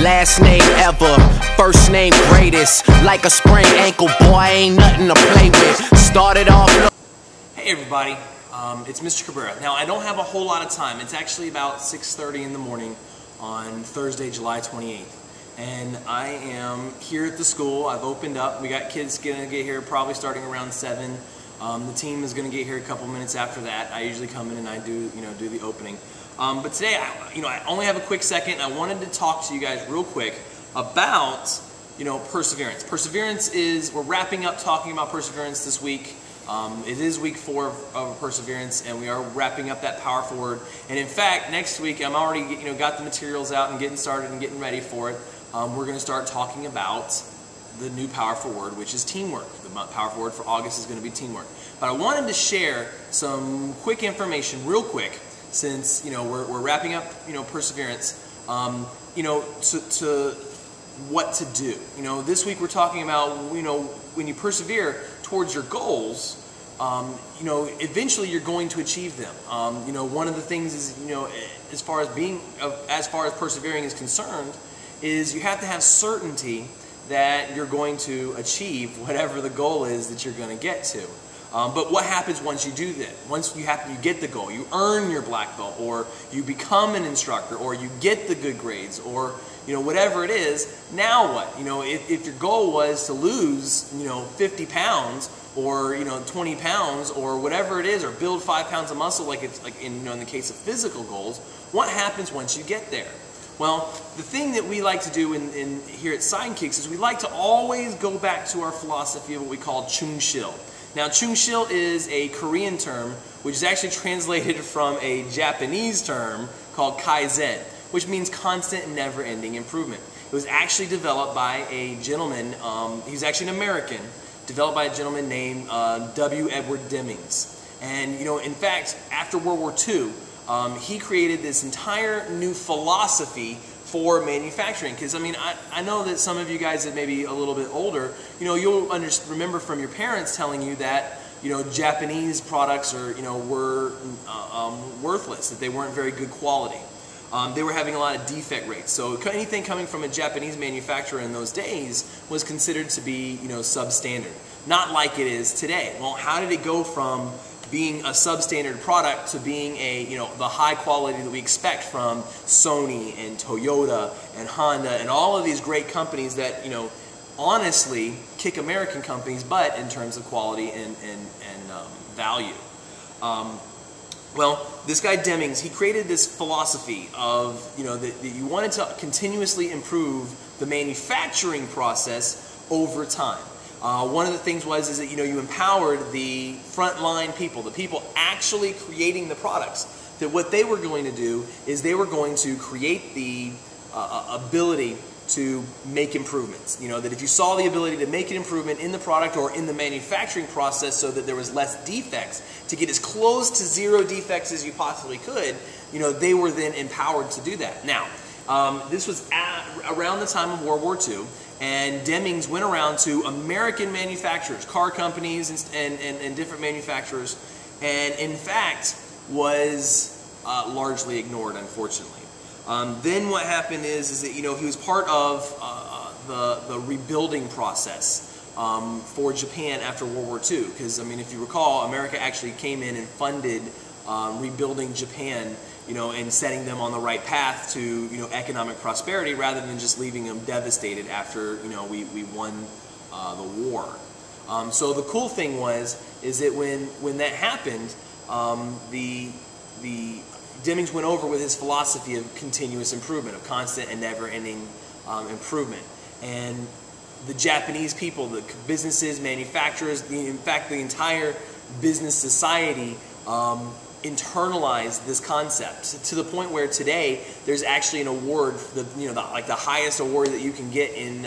Last name ever, first name greatest. Like a sprained ankle, boy, ain't nothing to play with. Started off. Hey everybody, it's Mr. Cabrera. Now I don't have a whole lot of time. It's actually about 6:30 in the morning on Thursday, July 28th. And I am here at the school. I've opened up. We got kids gonna get here probably starting around 7. The team is gonna get here a couple minutes after that. I usually come in and I do the opening. But today, I only have a quick second. I wanted to talk to you guys real quick about, perseverance. Perseverance is, we're wrapping up talking about perseverance this week. It is week 4 of perseverance, and we are wrapping up that power forward. And in fact, next week, I'm already, got the materials out and getting started and getting ready for it. We're going to start talking about the new power forward, which is teamwork. The power forward for August is going to be teamwork. But I wanted to share some quick information, real quick, since we're wrapping up perseverance. To what to do. This week we're talking about when you persevere towards your goals, eventually you're going to achieve them. One of the things is as far as persevering is concerned, is you have to have certainty that you're going to achieve whatever the goal is that you're going to get to. But what happens once you do that? Once you get the goal, you earn your black belt, or you become an instructor, or you get the good grades, or whatever it is. Now what? If your goal was to lose 50 pounds, or 20 pounds, or whatever it is, or build 5 pounds of muscle, like in the case of physical goals, what happens once you get there? Well, the thing that we like to do here at Sidekicks is we like to always go back to our philosophy of what we call chung-shil. Now, chung-shil is a Korean term, which is actually translated from a Japanese term called kaizen, which means constant and never-ending improvement. It was actually developed by a gentleman, he's actually an American, developed by a gentleman named W. Edward Demings. And, in fact, after World War II, he created this entire new philosophy for manufacturing. Because I know that some of you guys that may be a little bit older, you'll remember from your parents telling you that Japanese products were worthless, that they weren't very good quality. They were having a lot of defect rates. So anything coming from a Japanese manufacturer in those days was considered to be substandard, not like it is today. Well, how did it go from being a substandard product to being the high quality that we expect from Sony and Toyota and Honda and all of these great companies that honestly kick American companies' butt in terms of quality and value. Well, this guy Demings, he created this philosophy of that you wanted to continuously improve the manufacturing process over time. One of the things is that you empowered the frontline people, the people actually creating the products. That what they were going to do is they were going to create the ability to make improvements. That if you saw the ability to make an improvement in the product or in the manufacturing process so that there was less defects, to get as close to 0 defects as you possibly could, they were then empowered to do that. Now, this was around the time of World War II. And Demings went around to American manufacturers, car companies and different manufacturers, and in fact was largely ignored, unfortunately. Then what happened is that he was part of the rebuilding process for Japan after World War II. Because if you recall, America actually came in and funded rebuilding Japan, and setting them on the right path to, economic prosperity rather than just leaving them devastated after, we won the war. So the cool thing is that when that happened, the Demings went over with his philosophy of continuous improvement, of constant and never-ending improvement. And the Japanese people, the businesses, manufacturers, in fact, the entire business society internalized this concept to the point where today there's actually an award, like the highest award that you can get in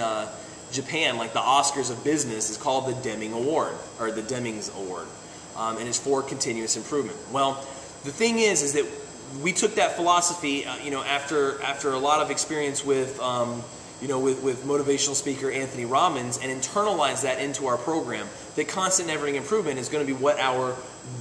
Japan, like the Oscars of business, is called the Deming Award, or the Demings Award, and it's for continuous improvement. Well, the thing is that we took that philosophy, after a lot of experience with with motivational speaker Anthony Robbins, and internalize that into our program. That constant never-ending improvement is going to be what our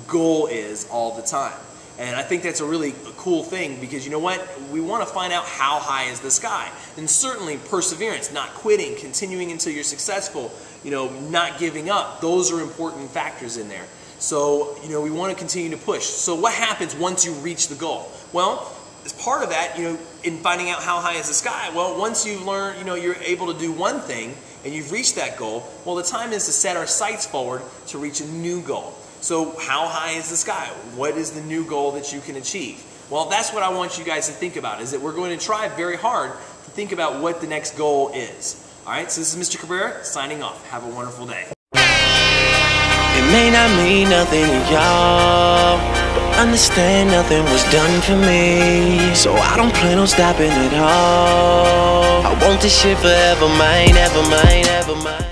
goal is all the time. And I think that's a really cool thing, because you know what? We want to find out how high is the sky. And certainly perseverance, not quitting, continuing until you're successful, you know, not giving up. Those are important factors in there. So, you know, we want to continue to push. So what happens once you reach the goal? Well, as part of that, you know, in finding out how high is the sky, well, once you've learned, you know, you're able to do one thing and you've reached that goal, well, the time is to set our sights forward to reach a new goal. So how high is the sky? What is the new goal that you can achieve? Well, that's what I want you guys to think about, is that we're going to try very hard to think about what the next goal is. All right, so this is Mr. Cabrera signing off. Have a wonderful day. It may not mean nothing to y'all, but understand nothing was done for me. So I don't plan on stopping at all. I want this shit forever, mine, ever mine, ever mine.